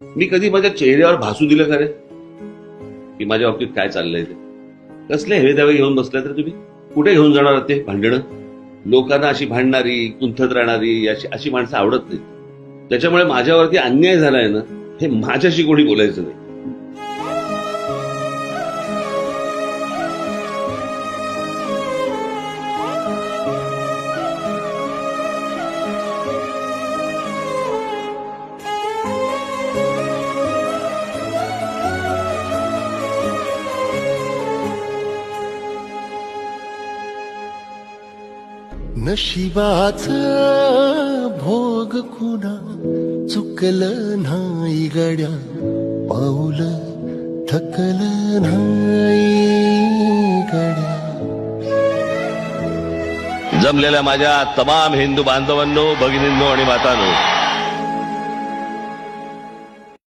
मी कधी माझ्या चेहऱ्यावर भासू दिलं का रे की माझ्या बाबतीत काय चाललंय ते? कसले हेवे दावे घेऊन बसलाय तर तुम्ही? कुठे घेऊन जाणार आहात ते भांडणं? लोकांना अशी भांडणारी कुंथत राहणारी अशी माणसं आवडत नाहीत. त्याच्यामुळे माझ्यावरती अन्याय झालाय ना, हे माझ्याशी कोणी बोलायचं नाही. नशिबाचा भोग कुणा चुकलं नाही गड्या, पाऊल थकलं नाही गड्या. जमलेल्या माझ्या तमाम हिंदू बांधवांनो, भगिनींनो आणि मातांनो,